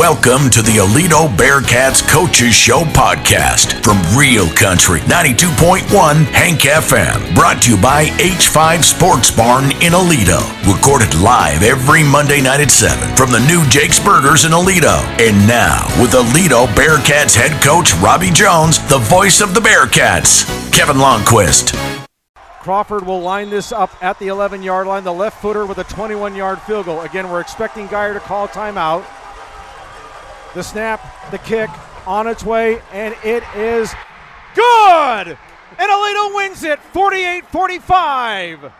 Welcome to the Aledo Bearcats Coaches Show podcast from Real Country 92.1 Hank FM. Brought to you by H5 Sports Barn in Aledo. Recorded live every Monday night at 7 from the new Jake's Burgers in Aledo. And now, with Aledo Bearcats head coach Robby Jones, the voice of the Bearcats, Kevin Lonnquist. Crawford will line this up at the 11-yard line, the left footer with a 21-yard field goal. Again, we're expecting Guyer to call timeout. The snap, the kick, on its way, and it is good! And Aledo wins it, 48-45.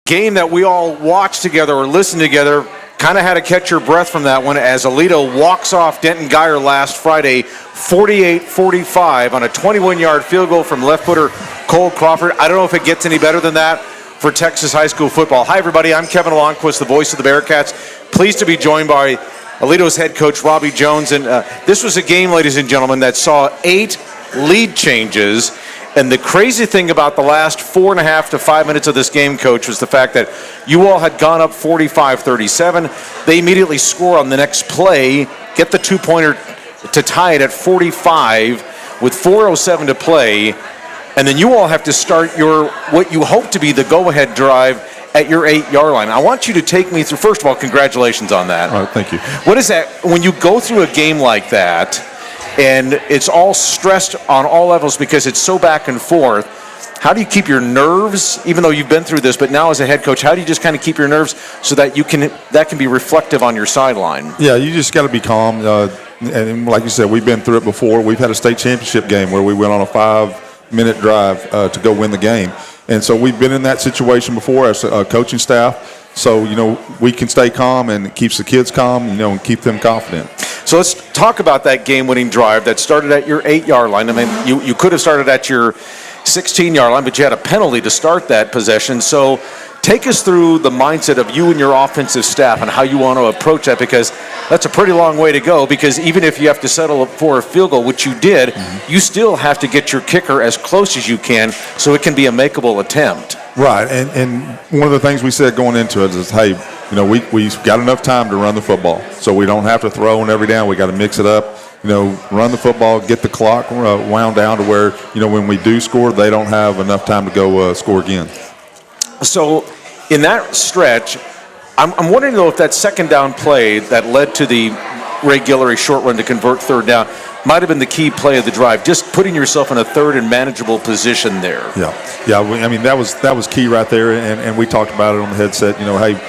Game that we all watched together or listened together, kind of had to catch your breath from that one as Aledo walks off Denton Guyer last Friday, 48-45 on a 21-yard field goal from left footer Cole Crawford. I don't know if it gets any better than that for Texas high school football. Hi, everybody. I'm Kevin Lonnquist, the voice of the Bearcats. Pleased to be joined by Aledo's head coach, Robby Jones. And this was a game, ladies and gentlemen, that saw 8 lead changes. And the crazy thing about the last 4.5 to 5 minutes of this game, Coach, was the fact that you all had gone up 45-37. They immediately score on the next play, get the two-pointer to tie it at 45 with 4:07 to play. And then you all have to start what you hope to be the go-ahead drive at your 8-yard line. I want you to take me through, first of all, congratulations on that. All right, thank you. What is that, when you go through a game like that, and it's all stressed on all levels because it's so back and forth, how do you keep your nerves, even though you've been through this, but now as a head coach, how do you just kind of keep your nerves so that that can be reflective on your sideline? Yeah, you just got to be calm. And like you said, we've been through it before. We've had a state championship game where we went on a 5-minute drive to go win the game. And so we've been in that situation before as a coaching staff. So, we can stay calm, and it keeps the kids calm, and keep them confident. So let's talk about that game-winning drive that started at your 8-yard line. I mean, you could have started at your 16-yard line, but you had a penalty to start that possession. So take us through the mindset of you and your offensive staff and how you want to approach that, because that's a pretty long way to go, because even if you have to settle for a field goal, which you did, you still have to get your kicker as close as you can so it can be a makeable attempt. Right, and one of the things we said going into it is, hey, we've got enough time to run the football, so we don't have to throw on every down. We got to mix it up, run the football, get the clock wound down to where, when we do score, they don't have enough time to go score again. So in that stretch, I'm wondering, though, if that second down play that led to the Ray Guillory short run to convert third down might have been the key play of the drive, just putting yourself in a third and manageable position there. Yeah. I mean, that was key right there, and we talked about it on the headset. Hey,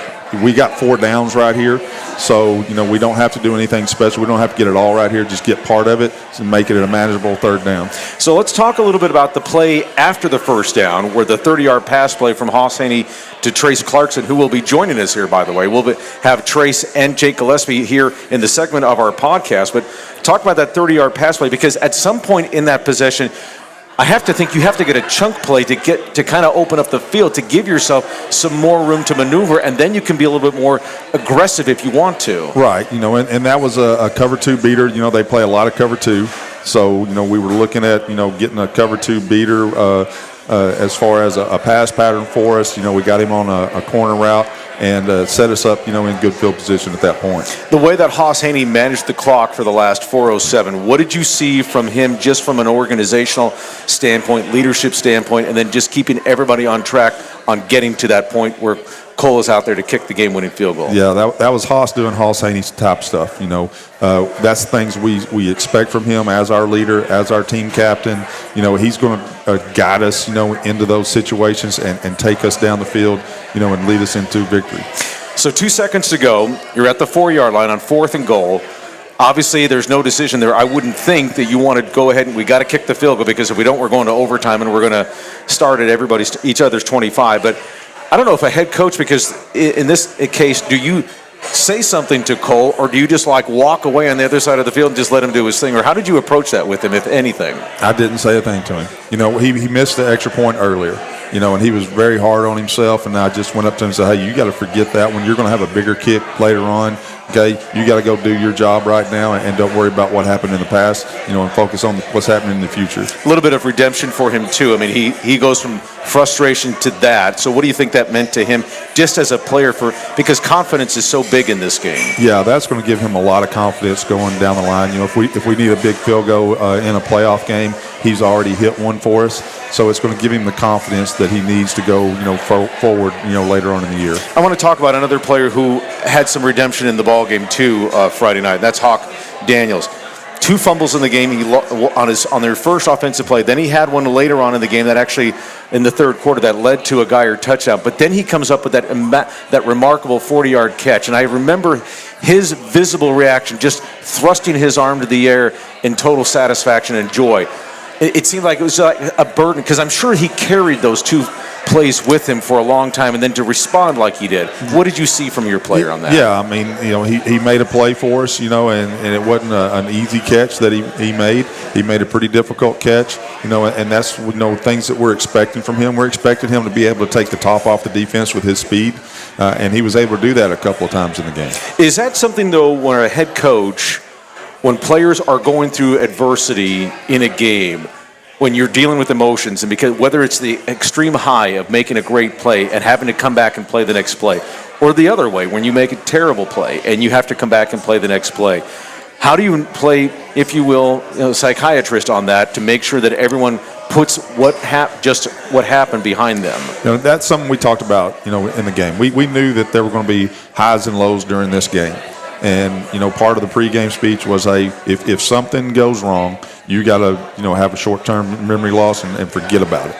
we got 4 downs right here, so we don't have to do anything special. We don't have to get it all right here. Just get part of it and make it a manageable third down. So let's talk a little bit about the play after the first down, where the 30-yard pass play from Hoss Haney to Trace Clarkson, who will be joining us here, by the way. We'll have Trace and Jake Gillespie here in the segment of our podcast. But talk about that 30-yard pass play, because at some point in that possession, I have to think you have to get a chunk play to kind of open up the field, to give yourself some more room to maneuver, and then you can be a little bit more aggressive if you want to. Right, and that was a cover 2 beater. They play a lot of cover 2. So, we were looking at, getting a cover 2 beater as far as a pass pattern for us. We got him on a corner route and set us up, in good field position at that point. The way that Hoss Haney managed the clock for the last 4:07, what did you see from him just from an organizational standpoint, leadership standpoint, and then just keeping everybody on track on getting to that point where Cole is out there to kick the game-winning field goal? Yeah, that was Hoss doing Hoss Haney's type stuff. That's things we expect from him as our leader, as our team captain. He's going to guide us, into those situations and take us down the field, and lead us into victory. So 2 seconds to go. You're at the 4-yard line on 4th and goal. Obviously, there's no decision there. I wouldn't think that you want to go ahead and we got to kick the field goal, because if we don't, we're going to overtime and we're going to start at each other's 25. But I don't know if a head coach, because in this case, do you say something to Cole, or do you just walk away on the other side of the field and just let him do his thing? Or how did you approach that with him, if anything? I didn't say a thing to him. He missed the extra point earlier, and he was very hard on himself, and I just went up to him and said, hey, you got to forget that one. You're going to have a bigger kick later on. Okay, you got to go do your job right now, and don't worry about what happened in the past, and focus on what's happening in the future. A little bit of redemption for him, too. I mean, he goes from frustration to that. So what do you think that meant to him just as a player, because confidence is so big in this game? Yeah, that's going to give him a lot of confidence going down the line. If we need a big field goal in a playoff game, he's already hit one for us. So it's going to give him the confidence that he needs to go, forward, later on in the year. I want to talk about another player who had some redemption in the ball game too Friday night. That's Hawk Daniels. 2 fumbles in the game on their first offensive play. Then he had one later on in the game that actually in the third quarter that led to a Guyer touchdown. But then he comes up with that remarkable 40-yard catch. And I remember his visible reaction, just thrusting his arm to the air in total satisfaction and joy. It seemed like it was like a burden, because I'm sure he carried those 2 plays with him for a long time, and then to respond like he did. What did you see from your player on that? Yeah, I mean, he made a play for us, and it wasn't an easy catch that he made. He made a pretty difficult catch, and that's things that we're expecting from him. We're expecting him to be able to take the top off the defense with his speed, and he was able to do that a couple of times in the game. Is that something, though, when a head coach, when players are going through adversity in a game, when you're dealing with emotions, and because whether it's the extreme high of making a great play and having to come back and play the next play, or the other way when you make a terrible play and you have to come back and play the next play, how do you play, if you will, psychiatrist on that to make sure that everyone puts what happened behind them? That's something we talked about, in the game. We knew that there were going to be highs and lows during this game. And, part of the pregame speech was, if something goes wrong, you got to, have a short-term memory loss and forget about it,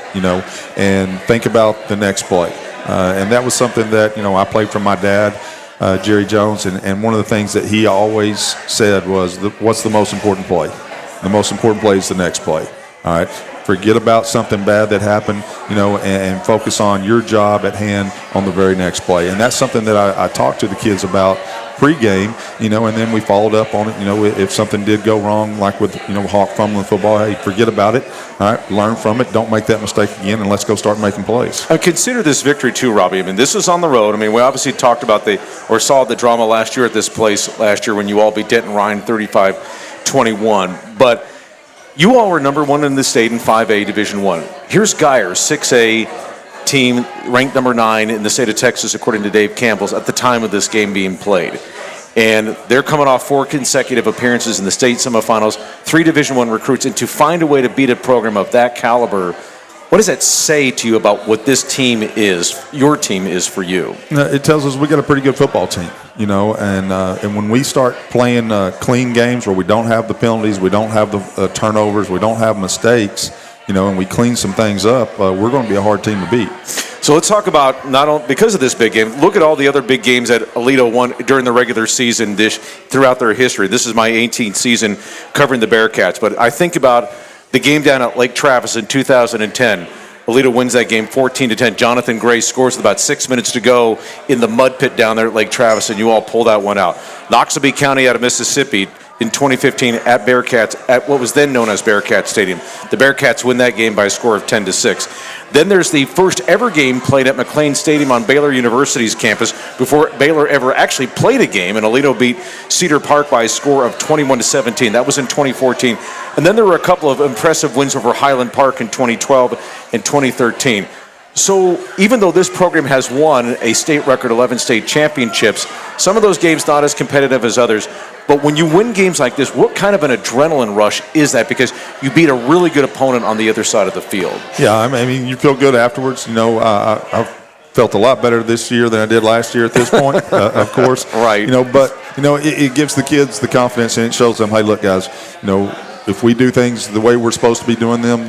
and think about the next play. And that was something that, I played from my dad, Jerry Jones, and one of the things that he always said was, what's the most important play? The most important play is the next play. All right? Forget about something bad that happened, and focus on your job at hand on the very next play. And that's something that I talked to the kids about pregame, and then we followed up on it. If something did go wrong, like with, Hawk fumbling the football, hey, forget about it. All right, learn from it. Don't make that mistake again, and let's go start making plays. Consider this victory too, Robbie. I mean, this was on the road. I mean, we obviously talked about saw the drama last year at this place last year when you all beat Denton Ryan 35-21. But you all were number 1 in the state in 5A Division I. Here's Guyer, 6A team, ranked number 9 in the state of Texas, according to Dave Campbell's, at the time of this game being played. And they're coming off 4 consecutive appearances in the state semifinals, 3 Division I recruits, and to find a way to beat a program of that caliber, what does that say to you about what this team is, your team is for you? It tells us we got a pretty good football team, and when we start playing clean games where we don't have the penalties, we don't have the turnovers, we don't have mistakes, and we clean some things up, we're going to be a hard team to beat. So let's talk about, not only because of this big game, look at all the other big games that Aledo won during the regular season throughout their history. This is my 18th season covering the Bearcats, but I think about the game down at Lake Travis in 2010. Aledo wins that game 14-10. Jonathan Gray scores with about 6 minutes to go in the mud pit down there at Lake Travis, and you all pull that one out. Noxubee County out of Mississippi in 2015 at Bearcats, at what was then known as Bearcats Stadium. The Bearcats win that game by a score of 10-6. Then there's the first ever game played at McLean Stadium on Baylor University's campus before Baylor ever actually played a game, and Aledo beat Cedar Park by a score of 21-17. That was in 2014. And then there were a couple of impressive wins over Highland Park in 2012 and 2013. So even though this program has won a state record 11 state championships, some of those games not as competitive as others. But when you win games like this, what kind of an adrenaline rush is that? Because you beat a really good opponent on the other side of the field. Yeah, I mean, you feel good afterwards. I felt a lot better this year than I did last year at this point, of course. Right. But it gives the kids the confidence, and it shows them, hey, look, guys, if we do things the way we're supposed to be doing them,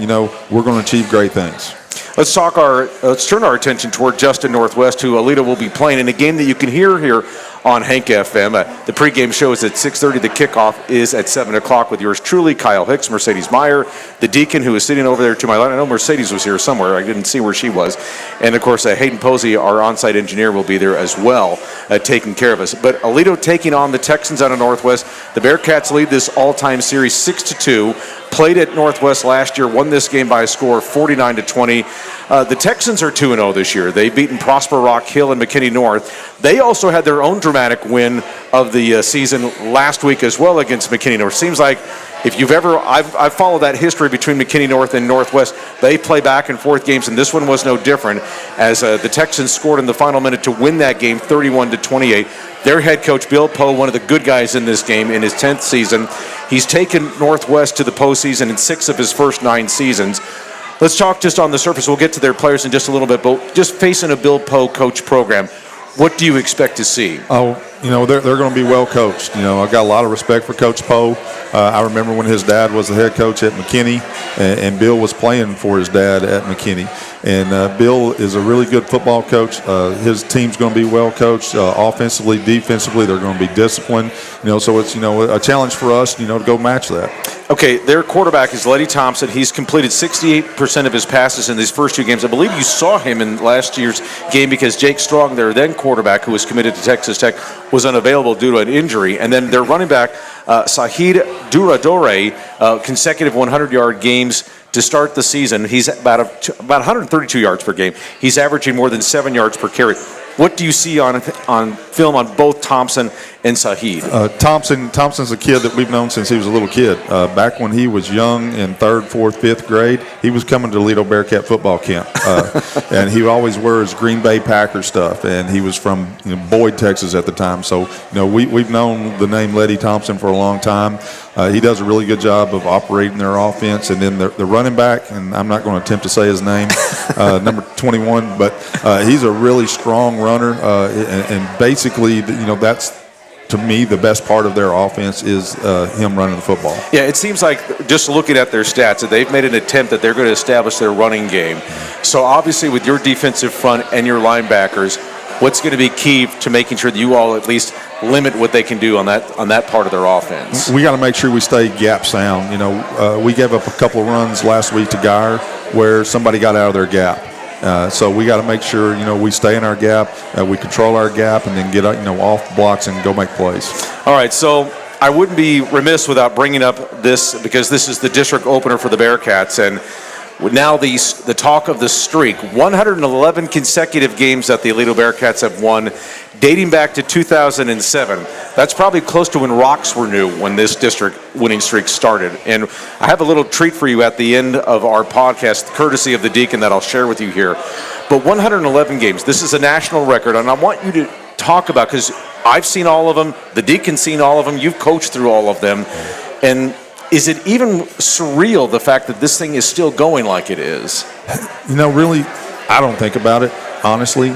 we're going to achieve great things. Let's turn our attention toward Justin Northwest, who Aledo will be playing in a game that you can hear here on Hank FM. The pregame show is at 6:30. The kickoff is at 7 o'clock with yours truly, Kyle Hicks, Mercedes Meyer, the Deacon, who is sitting over there to my left. I know Mercedes was here somewhere. I didn't see where she was. And, of course, Hayden Posey, our on-site engineer, will be there as well, taking care of us. But Aledo taking on the Texans out of Northwest. The Bearcats lead this all-time series 6-2. played at Northwest last year, won this game by a score of 49-20. The Texans are 2-0 this year. They've beaten Prosper Rock Hill and McKinney North. They also had their own dramatic win of the season last week as well against McKinney North. Seems like if you've ever, I've followed that history between McKinney North and Northwest. They play back and forth games, and this one was no different as the Texans scored in the final minute to win that game 31-28. Their head coach, Bill Poe, one of the good guys in this game in his 10th season. He's taken Northwest to the postseason in 6 of his first 9 seasons. Let's talk just on the surface. We'll get to their players in just a little bit, but just facing a Bill Poe coach program, what do you expect to see? Oh, they're going to be well coached. I've got a lot of respect for Coach Poe. I remember when his dad was the head coach at McKinney, and Bill was playing for his dad at McKinney. And Bill is a really good football coach. His team's going to be well coached, offensively, defensively. They're going to be disciplined. So it's a challenge for us, to go match that. Okay, their quarterback is Letty Thompson. He's completed 68% of his passes in these first 2 games. I believe you saw him in last year's game because Jake Strong, their then quarterback, who was committed to Texas Tech, was unavailable due to an injury. And then their running back, Sahid Duradore, consecutive 100-yard games to start the season. He's about 132 yards per game. He's averaging more than 7 yards per carry. What do you see on film on both Thompson and Sahid? Thompson's a kid that we've known since he was a little kid. Back when he was young in 3rd, 4th, 5th grade, he was coming to Aledo Bearcat football camp. And he always wore his Green Bay Packers stuff. And he was from Boyd, Texas at the time. So, we've known the name Letty Thompson for a long time. He does a really good job of operating their offense. And then the running back, and I'm not going to attempt to say his name, number 21, but he's a really strong runner. And basically, that's, to me, the best part of their offense is him running the football. Yeah, it seems like just looking at their stats that they've made an attempt that they're going to establish their running game. So obviously with your defensive front and your linebackers, what's going to be key to making sure that you all at least limit what they can do on that part of their offense? We got to make sure we stay gap sound. We gave up a couple of runs last week to Guyer where somebody got out of their gap. So we got to make sure, we stay in our gap, we control our gap, and then get, off blocks and go make plays. All right, so I wouldn't be remiss without bringing up this because this is the district opener for the Bearcats, and now the talk of the streak. 111 consecutive games that the Aledo Bearcats have won, dating back to 2007. That's probably close to when rocks were new when this district winning streak started. And I have a little treat for you at the end of our podcast, courtesy of the Deacon, that I'll share with you here. But 111 games, this is a national record, and I want you to talk about, because I've seen all of them, the Deacon's seen all of them, you've coached through all of them, and is it even surreal, the fact that this thing is still going like it is? Really, I don't think about it, honestly,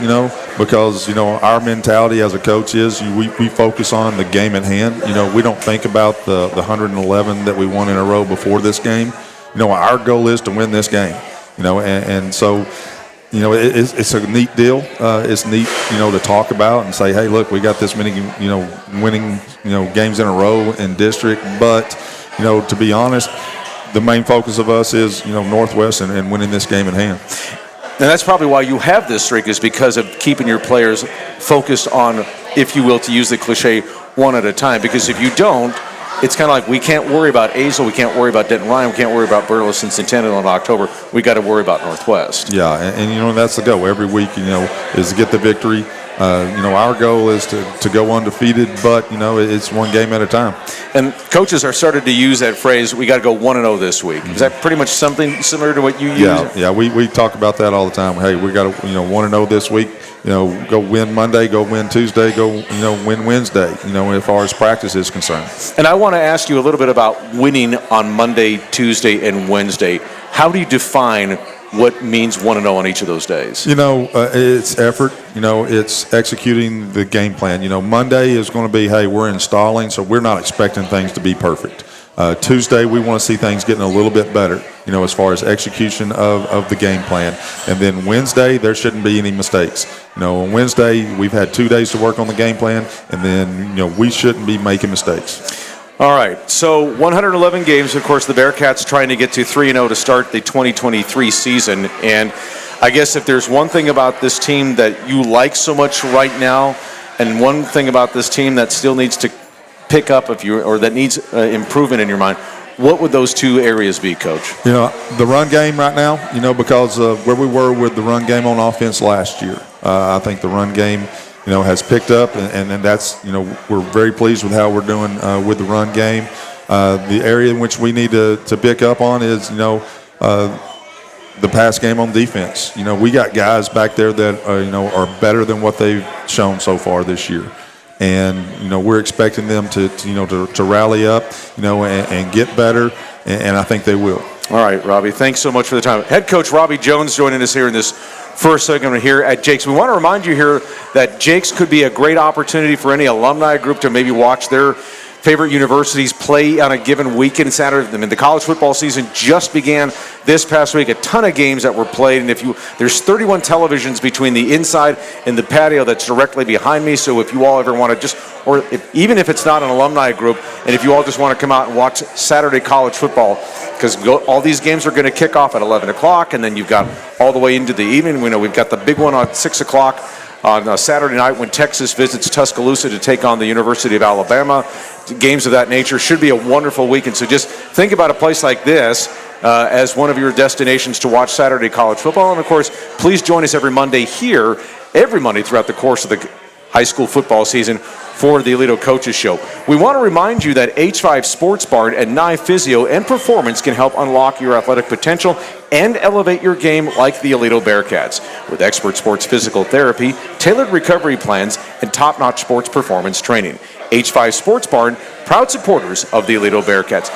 because, our mentality as a coach is we focus on the game at hand. We don't think about the 111 that we won in a row before this game. Our goal is to win this game, and so, it's a neat deal. It's neat, to talk about and say, hey, look, we got this many, winning, games in a row in district, but to be honest, the main focus of us is, Northwest and winning this game in hand. And that's probably why you have this streak, is because of keeping your players focused on, if you will, to use the cliche, one at a time. Because if you don't, it's kind of like we can't worry about Azle, we can't worry about Denton Ryan, we can't worry about Burleson Centennial in October. We got to worry about Northwest. Yeah, and that's the goal. Every week, is to get the victory. Our goal is to go undefeated, but, it's one game at a time. And coaches are starting to use that phrase, we got to go 1-0 this week. Is that pretty much something similar to what you use? Yeah, we talk about that all the time. Hey, we got to, 1-0 this week. Go win Monday, go win Tuesday, go, win Wednesday, as far as practice is concerned. And I want to ask you a little bit about winning on Monday, Tuesday, and Wednesday. How do you define what means 1-0 on each of those days? It's effort. It's executing the game plan. Monday is going to be, hey, we're installing, so we're not expecting things to be perfect. Tuesday, we want to see things getting a little bit better, as far as execution of the game plan. And then Wednesday, there shouldn't be any mistakes. On Wednesday, we've had 2 days to work on the game plan, and then, we shouldn't be making mistakes. All right, so 111 games. Of course, the Bearcats trying to get to 3-0 to start the 2023 season. And I guess if there's one thing about this team that you like so much right now, and one thing about this team that still needs to pick up, or that needs improvement in your mind, what would those two areas be, Coach? The run game right now, because of where we were with the run game on offense last year. I think the run game, has picked up, and that's, we're very pleased with how we're doing with the run game. The area in which we need to pick up on is, the pass game on defense. We got guys back there that, are better than what they've shown so far this year. And, we're expecting them to rally up, and get better, and I think they will. All right, Robbie, thanks so much for the time. Head coach Robby Jones joining us here in this first segment here at Jake's. We want to remind you here that Jake's could be a great opportunity for any alumni group to maybe watch their favorite universities play on a given weekend Saturday. I mean, the college football season just began this past week. A ton of games that were played, and there's 31 televisions between the inside and the patio that's directly behind me. So if you all ever want to even if it's not an alumni group, and if you all just want to come out and watch Saturday college football, because all these games are going to kick off at 11 o'clock, and then you've got all the way into the evening. We know we've got the big one on 6 o'clock on Saturday night when Texas visits Tuscaloosa to take on the University of Alabama. Games of that nature should be a wonderful weekend. So just think about a place like this as one of your destinations to watch Saturday college football. And, of course, please join us every Monday throughout the course of the high school football season for the Aledo Coaches Show. We want to remind you that H5 Sports Barn and Nye Physio and Performance can help unlock your athletic potential and elevate your game like the Aledo Bearcats. With expert sports physical therapy, tailored recovery plans, and top-notch sports performance training. H5 Sports Barn, proud supporters of the Aledo Bearcats.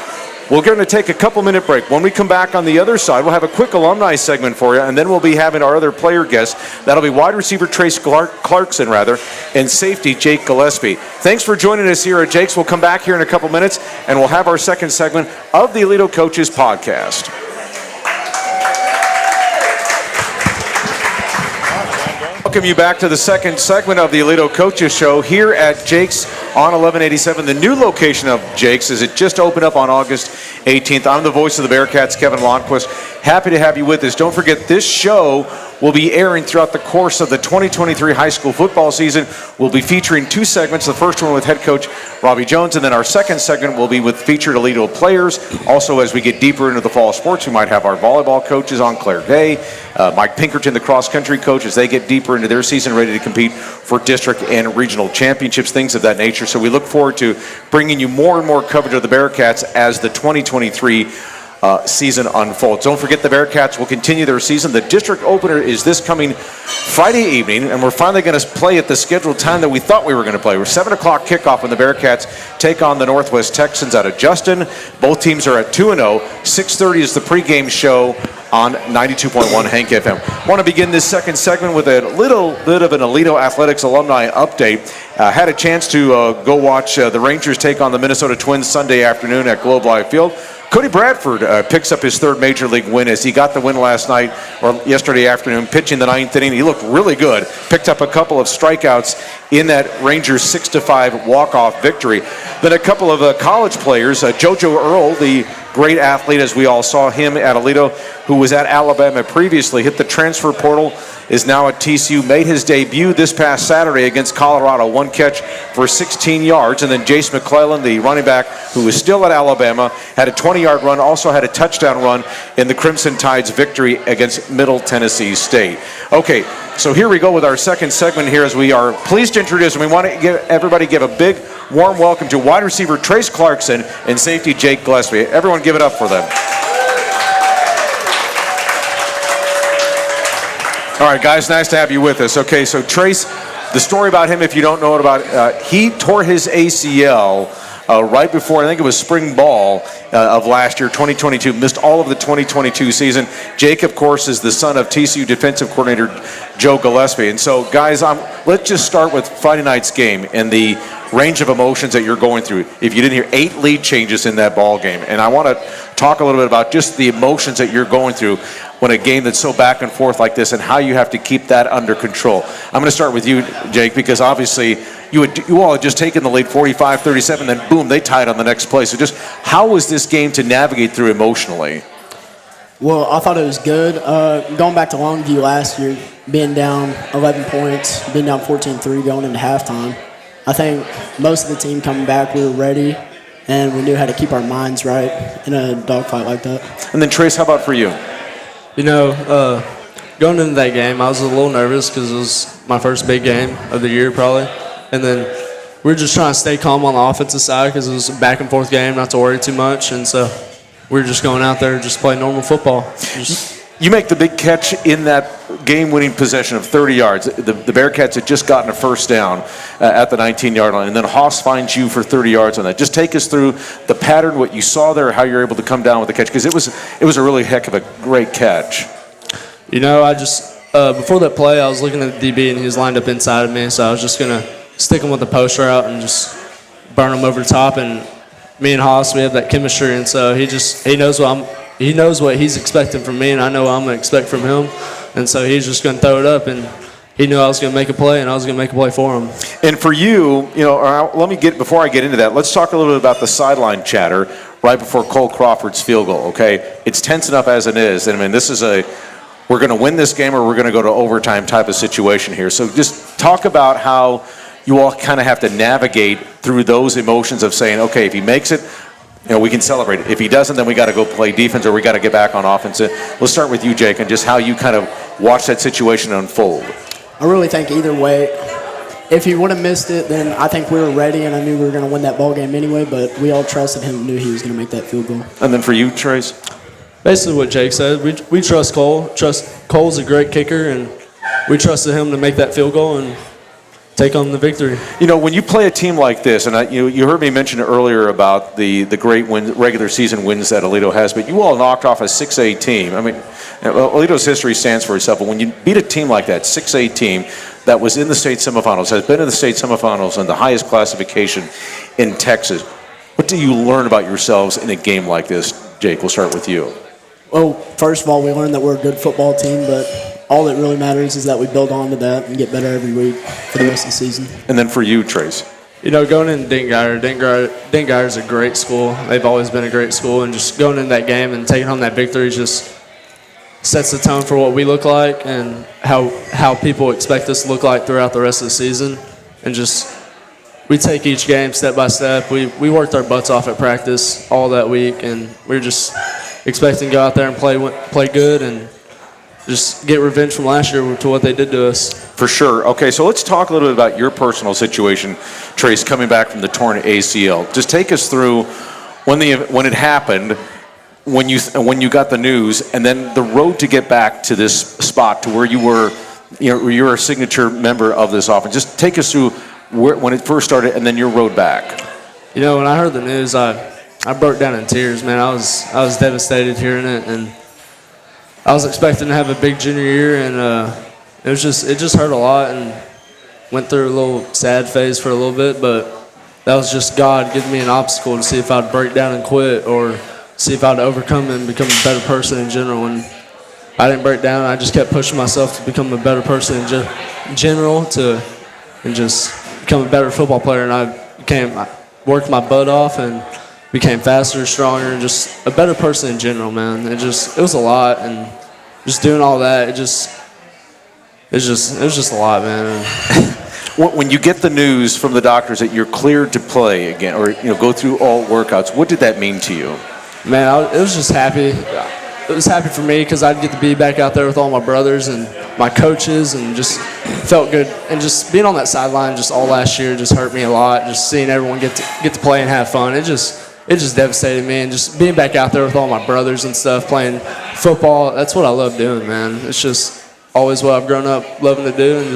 We're going to take a couple-minute break. When we come back on the other side, we'll have a quick alumni segment for you, and then we'll be having our other player guests. That'll be wide receiver Trace Clarkson, and safety Jake Gillespie. Thanks for joining us here at Jake's. We'll come back here in a couple minutes, and we'll have our second segment of the Aledo Coaches Podcast. Welcome you back to the second segment of the Aledo Coaches Show here at Jake's on 1187. The new location of Jake's is it just opened up on August 18th. I'm the voice of the Bearcats, Kevin Lonnquist. Happy to have you with us. Don't forget, this show will be airing throughout the course of the 2023 high school football season. We'll be featuring two segments. The first one with head coach Robby Jones, and then our second segment will be with featured Aledo players. Also, as we get deeper into the fall sports, we might have our volleyball coaches on, Claire Day, Mike Pinkerton, the cross-country coach, as they get deeper into their season, ready to compete for district and regional championships, things of that nature. So we look forward to bringing you more and more coverage of the Bearcats as the 2023 season unfolds. Don't forget, the Bearcats will continue their season. The district opener is this coming Friday evening, and we're finally going to play at the scheduled time that we thought we were going to play. We're 7 o'clock kickoff when the Bearcats take on the Northwest Texans out of Justin. Both teams are at 2-0. 6:30 is the pregame show on 92.1 Hank FM. I want to begin this second segment with a little bit of an Aledo Athletics alumni update. Had a chance to go watch the Rangers take on the Minnesota Twins Sunday afternoon at Globe Life Field. Cody Bradford picks up his third major league win as he got the win last night or yesterday afternoon, pitching the ninth inning. He looked really good. Picked up a couple of strikeouts in that Rangers 6-5 walk-off victory. Then a couple of college players, JoJo Earl, the great athlete, as we all saw him at Aledo, who was at Alabama previously, hit the transfer portal, is now at TCU, made his debut this past Saturday against Colorado, one catch for 16 yards. And then Jace McClellan, the running back, who is still at Alabama, had a 20-yard run, also had a touchdown run in the Crimson Tide's victory against Middle Tennessee State. Okay, so here we go with our second segment here as we are pleased to introduce, and we want to give a big warm welcome to wide receiver Trace Clarkson and safety Jake Gillespie. Everyone give it up for them. All right, guys, nice to have you with us. Okay, so Trace, the story about him, if you don't know it about, he tore his ACL right before, I think it was spring ball of last year, 2022, missed all of the 2022 season. Jake, of course, is the son of TCU defensive coordinator Joe Gillespie. And so, guys, let's just start with Friday night's game and the range of emotions that you're going through. If you didn't hear, 8 lead changes in that ball game. And I want to talk a little bit about just the emotions that you're going through when a game that's so back and forth like this and how you have to keep that under control. I'm going to start with you, Jake, because obviously you all had just taken the lead 45-37, then boom, they tied on the next play. So just how was this game to navigate through emotionally? Well, I thought it was good. Going back to Longview last year, being down 11 points, being down 14-3 going into halftime, I think most of the team coming back, we were ready. and we knew how to keep our minds right in a dogfight like that. And then, Trace, how about for you? You know, going into that game, I was a little nervous because it was my first big game of the year probably. And then we were just trying to stay calm on the offensive side because it was a back-and-forth game, not to worry too much. And so we were just going out there just play normal football. You make the big catch in that game-winning possession of 30 yards. The Bearcats had just gotten a first down at the 19-yard line, and then Haas finds you for 30 yards on that. Just take us through the pattern, what you saw there, how you're able to come down with the catch, because it was a really heck of a great catch. You know, I just before that play, I was looking at the DB, and he was lined up inside of me, so I was just going to stick him with the post route and just burn him over the top. And me and Haas, we have that chemistry, and so he knows what he's expecting from me, and I know what I'm going to expect from him. And so he's just going to throw it up, and he knew I was going to make a play, and I was going to make a play for him. And for you, before I get into that, let's talk a little bit about the sideline chatter right before Cole Crawford's field goal, okay? It's tense enough as it is. And I mean, this is we're going to win this game or we're going to go to overtime type of situation here. So just talk about how you all kind of have to navigate through those emotions of saying, okay, if he makes it, we can celebrate it. If he doesn't, then we got to go play defense or we got to get back on offense. Let's start with you, Jake, and just how you kind of watch that situation unfold. I really think either way, if he would have missed it, then I think we were ready, and I knew we were going to win that ball game anyway, but we all trusted him and knew he was going to make that field goal. And then for you, Trace? Basically what Jake said, we trust Cole. Cole's a great kicker, and we trusted him to make that field goal and take home the victory. When you play a team like this, and you heard me mention earlier about the great regular season wins that Aledo has, but you all knocked off a 6A team. I mean, Aledo's history stands for itself, but when you beat a team like that, 6A team that was in the state semifinals, has been in the state semifinals and the highest classification in Texas, what do you learn about yourselves in a game like this? Jake, we'll start with you. Well, first of all, we learned that we're a good football team, but all that really matters is that we build on to that and get better every week for the rest of the season. And then for you, Trace. Going into Denton Guyer is a great school. They've always been a great school, and just going into that game and taking home that victory just sets the tone for what we look like and how people expect us to look like throughout the rest of the season. And just we take each game step by step. We worked our butts off at practice all that week, and we're just expecting to go out there and play good and just get revenge from last year to what they did to us. For sure. Okay, so let's talk a little bit about your personal situation, Trace, coming back from the torn ACL. Just take us through when it happened, when you got the news, and then the road to get back to this spot to where you were, you're a signature member of this offense. Just take us through when it first started, and then your road back. When I heard the news, I broke down in tears, man. I was devastated hearing it, and I was expecting to have a big junior year, and it just hurt a lot, and went through a little sad phase for a little bit, but that was just God giving me an obstacle to see if I'd break down and quit or see if I'd overcome and become a better person in general. And I didn't break down. I just kept pushing myself to become a better person in general and just become a better football player. And I worked my butt off and became faster, stronger, and just a better person in general, man. It was a lot, and just doing all that, it was just a lot, man. When you get the news from the doctors that you're cleared to play again, or go through all workouts, what did that mean to you? Man, it was just happy. It was happy for me because I'd get to be back out there with all my brothers and my coaches, and just felt good. And just being on that sideline just all last year just hurt me a lot. Just seeing everyone get to play and have fun, it just devastated me. And just being back out there with all my brothers and stuff, playing football, that's what I love doing, man. It's just always what I've grown up loving to do, and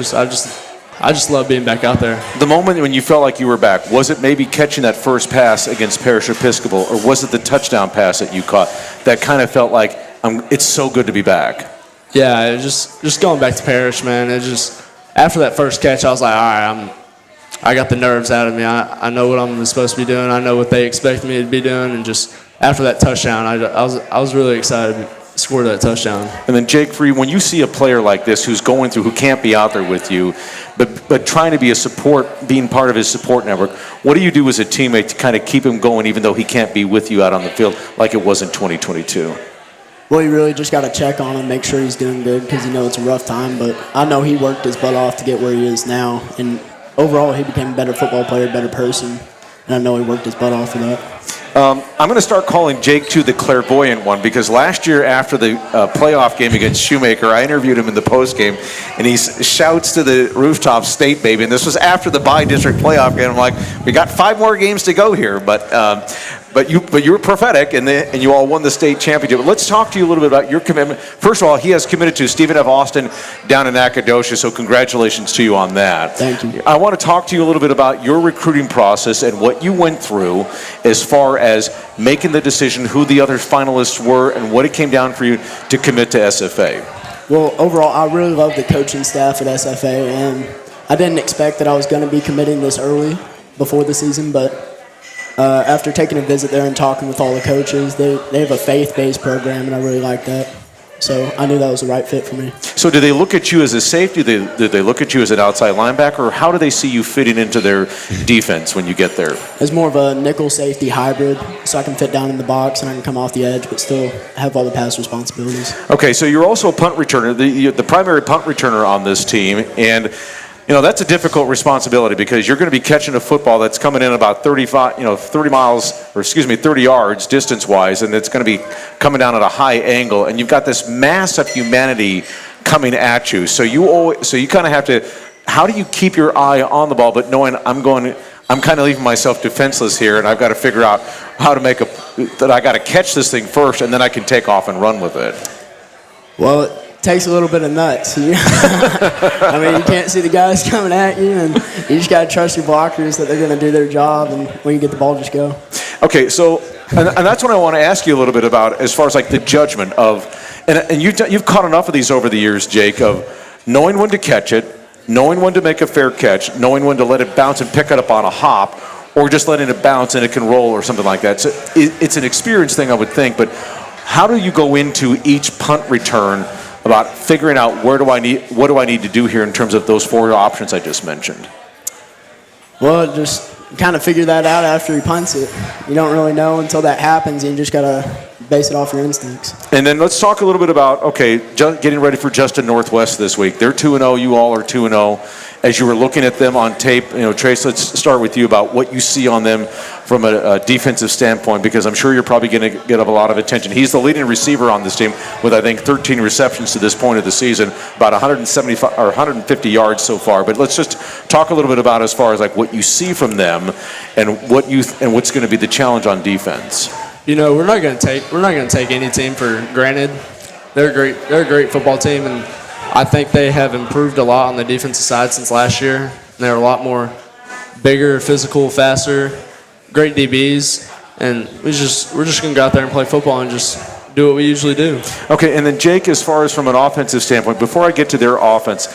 I just love being back out there. The moment when you felt like you were back, was it maybe catching that first pass against Parish Episcopal, or was it the touchdown pass that you caught that kind of felt like, it's so good to be back? Yeah, just going back to Parish, man. After that first catch, I was like, all right, I got the nerves out of me. I know what I'm supposed to be doing. I know what they expect me to be doing. And just after that touchdown, I was really excited to score that touchdown. And then, Jake, for you, when you see a player like this who can't be out there with you, but trying to be being part of his support network, what do you do as a teammate to kind of keep him going even though he can't be with you out on the field like it was in 2022? Well, you really just got to check on him, make sure he's doing good, because it's a rough time. But I know he worked his butt off to get where he is now, and overall he became a better football player, better person. and I know he worked his butt off for that. I'm going to start calling Jake, too, the clairvoyant one, because last year after the playoff game against Shoemaker, I interviewed him in the postgame, and he shouts to the rooftop, "State, baby." And this was after the bi-district playoff game. I'm like, we got 5 more games to go here. But you were prophetic, and you all won the state championship. But let's talk to you a little bit about your commitment. First of all, he has committed to Stephen F. Austin down in Nacogdoches, so congratulations to you on that. Thank you. I want to talk to you a little bit about your recruiting process and what you went through as far as making the decision who the other finalists were and what it came down for you to commit to SFA. Well, overall, I really love the coaching staff at SFA, and I didn't expect that I was going to be committing this early before the season, but after taking a visit there and talking with all the coaches, they have a faith-based program, and I really like that. So I knew that was the right fit for me. So do they look at you as a safety? Did they look at you as an outside linebacker? Or how do they see you fitting into their defense when you get there? It's more of a nickel safety hybrid, so I can fit down in the box and I can come off the edge but still have all the pass responsibilities. Okay, so you're also a punt returner, the primary punt returner on this team, and that's a difficult responsibility because you're going to be catching a football that's coming in about 30 yards distance-wise, and it's going to be coming down at a high angle, and you've got this mass of humanity coming at you. So you kind of have to. How do you keep your eye on the ball, but knowing I'm kind of leaving myself defenseless here, and I've got to figure out how to that I got to catch this thing first, and then I can take off and run with it. Well, it takes a little bit of nuts. I mean, you can't see the guys coming at you, and you just got to trust your blockers that they're going to do their job, and when you get the ball, just go. Okay, so, and that's what I want to ask you a little bit about as far as like the judgment of, and you've caught enough of these over the years, Jake, of knowing when to catch it, knowing when to make a fair catch, knowing when to let it bounce and pick it up on a hop, or just letting it bounce and it can roll or something like that. So it's an experience thing, I would think, but how do you go into each punt return about figuring out what do I need to do here in terms of those 4 options I just mentioned? Well, just kind of figure that out after he punts it. You don't really know until that happens, and you just got to base it off your instincts. And then let's talk a little bit about, getting ready for Justin Northwest this week. They're 2-0, you all are 2-0. As you were looking at them on tape, Trace, let's start with you about what you see on them from a defensive standpoint, because I'm sure you're probably going to get a lot of attention. He's the leading receiver on this team with, I think, 13 receptions to this point of the season, about 175 or 150 yards so far. But let's just talk a little bit about as far as like what you see from them and what's going to be the challenge on defense. We're not going to take any team for granted. They're a great football team, and I think they have improved a lot on the defensive side since last year. They're a lot more bigger, physical, faster, great DBs, and we're just going to go out there and play football and just do what we usually do. Okay, and then Jake, as far as from an offensive standpoint, before I get to their offense,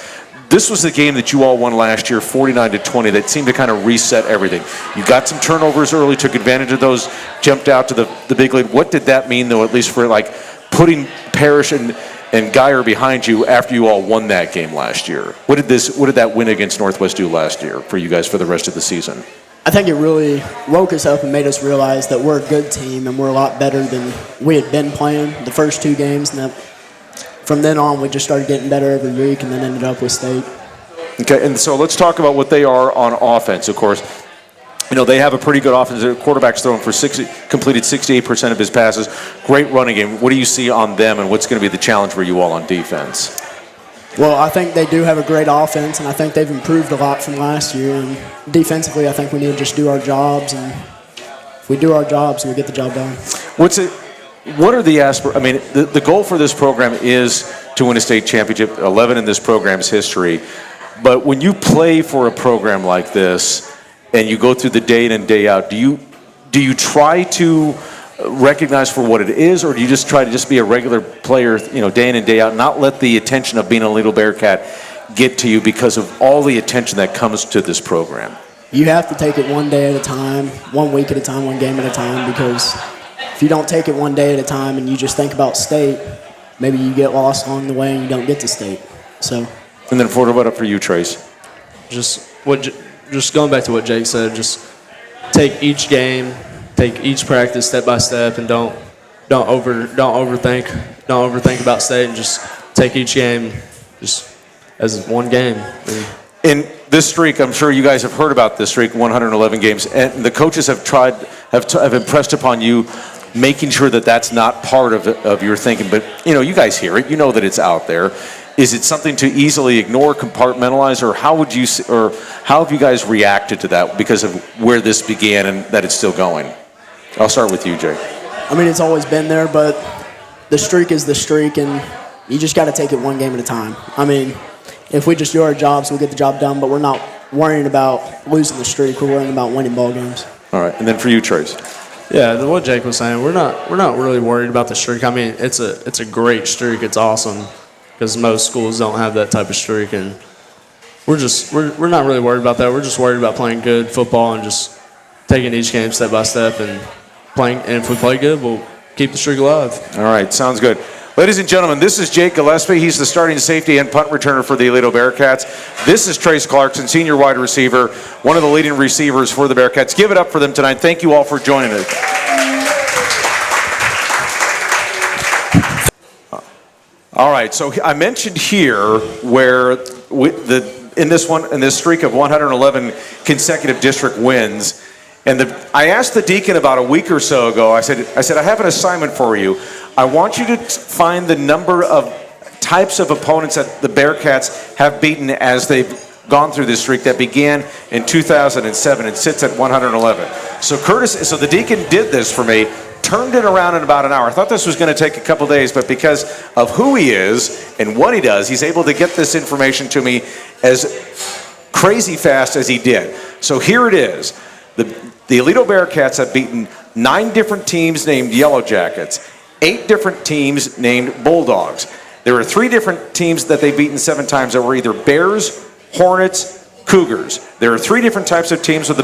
this was the game that you all won last year, 49-20, that seemed to kind of reset everything. You got some turnovers early, took advantage of those, jumped out to the big lead. What did that mean, though, at least for like putting Parrish and Guyer behind you after you all won that game last year? What did that win against Northwest do last year for you guys for the rest of the season? I think it really woke us up and made us realize that we're a good team and we're a lot better than we had been playing the first 2 games. And that from then on, we just started getting better every week and then ended up with state. Okay, and so let's talk about what they are on offense, of course. They have a pretty good offense. Their quarterback's thrown for completed 68% of his passes. Great running game. What do you see on them, and what's going to be the challenge for you all on defense? Well, I think they do have a great offense, and I think they've improved a lot from last year. And defensively, I think we need to just do our jobs, and if we do our jobs, we get the job done. What are the the goal for this program is to win a state championship, 11 in this program's history. But when you play for a program like this, and you go through the day in and day out, do you try to recognize for what it is, or do you just try to just be a regular player, day in and day out, not let the attention of being a Aledo Bearcat get to you because of all the attention that comes to this program? You have to take it one day at a time, 1 week at a time, 1 game at a time, because if you don't take it one day at a time and you just think about state, maybe you get lost along the way and you don't get to state. So. And then what about for you, Trace? Just going back to what Jake said, just take each game, take each practice step by step, and don't overthink about state, and just take each game just as one game. And this streak, I'm sure you guys have heard about this streak, 111 games, and the coaches have impressed upon you making sure that that's not part of your thinking. But, you guys hear it. You know that it's out there. Is it something to easily ignore, compartmentalize, or how have you guys reacted to that because of where this began and that it's still going? I'll start with you, Jay. I mean, it's always been there, but the streak is the streak, and you just got to take it one game at a time. I mean, if we just do our jobs, we'll get the job done, but we're not worrying about losing the streak. We're worrying about winning ball games. All right, and then for you, Trace. Yeah, what Jake was saying, we're not really worried about the streak. I mean, it's a great streak. It's awesome because most schools don't have that type of streak, and we're not really worried about that. We're just worried about playing good football and just taking each game step by step and playing. And if we play good, we'll keep the streak alive. All right, sounds good. Ladies and gentlemen, this is Jake Gillespie. He's the starting safety and punt returner for the Aledo Bearcats. This is Trace Clarkson, senior wide receiver, one of the leading receivers for the Bearcats. Give it up for them tonight. Thank you all for joining us. All right, so I mentioned here where in this streak of 111 consecutive district wins, and I asked the deacon about a week or so ago. I said I have an assignment for you. I want you to find the number of types of opponents that the Bearcats have beaten as they've gone through this streak that began in 2007 and sits at 111. So the deacon did this for me, turned it around in about an hour. I thought this was going to take a couple days, but because of who he is and what he does, he's able to get this information to me as crazy fast as he did. So here it is. The Aledo Bearcats have beaten 9 different teams named Yellow Jackets, 8 different teams named Bulldogs. There are 3 different teams that they've beaten 7 times that were either Bears, Hornets, Cougars. There are 3 different types of teams where the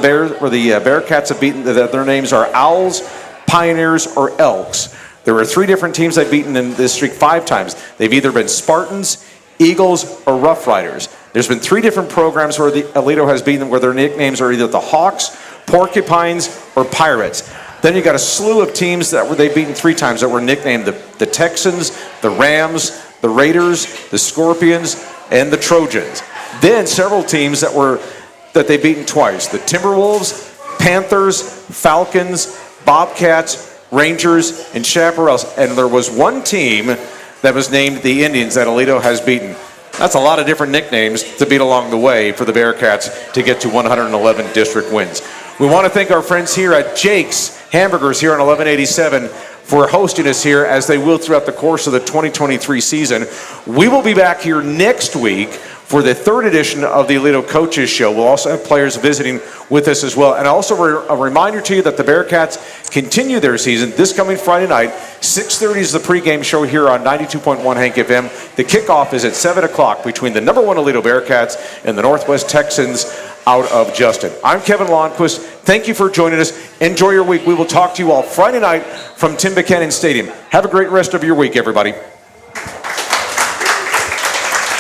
Bearcats have beaten that their names are Owls, Pioneers, or Elks. There are 3 different teams they've beaten in this streak 5 times. They've either been Spartans, Eagles, or Rough Riders. There's been 3 different programs where the Aledo has beaten them where their nicknames are either the Hawks, Porcupines, or Pirates. Then you got a slew of teams they've beaten 3 times that were nicknamed the Texans, the Rams, the Raiders, the Scorpions, and the Trojans. Then several teams that they've beaten twice: the Timberwolves, Panthers, Falcons, Bobcats, Rangers, and Chaparrals. And there was one team that was named the Indians that Aledo has beaten. That's a lot of different nicknames to beat along the way for the Bearcats to get to 111 district wins. We want to thank our friends here at Jake's Hamburgers here on 1187 for hosting us here, as they will throughout the course of the 2023 season. We will be back here next week for the 3rd edition of the Aledo Coaches Show. We'll also have players visiting with us as well. And also a reminder to you that the Bearcats continue their season this coming Friday night. 6:30 is the pregame show here on 92.1 Hank FM. The kickoff is at 7 o'clock between the number 1 Aledo Bearcats and the Northwest Texans out of Justin. I'm Kevin Lonnquist. Thank you for joining us. Enjoy your week. We will talk to you all Friday night from Tim Buchanan Stadium. Have a great rest of your week, everybody.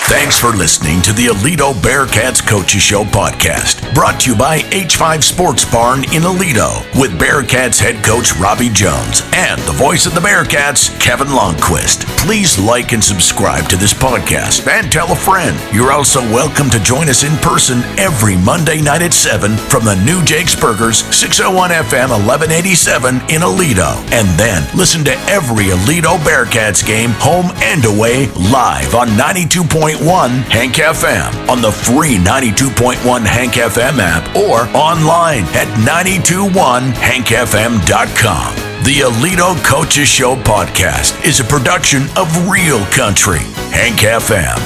Thanks for listening to the Aledo Bearcats Coaches Show podcast, brought to you by H5 Sports Barn in Aledo, with Bearcats head coach Robby Jones and the voice of the Bearcats, Kevin Lonnquist. Please like and subscribe to this podcast and tell a friend. You're also welcome to join us in person every Monday night at 7 from the new Jake's Burgers, 601 FM 1187 in Aledo. And then listen to every Aledo Bearcats game, home and away, live on 92.1 Hank FM, on the free 92.1 Hank FM app, or online at 921hankfm.com. The Aledo Coaches Show podcast is a production of Real Country, Hank FM.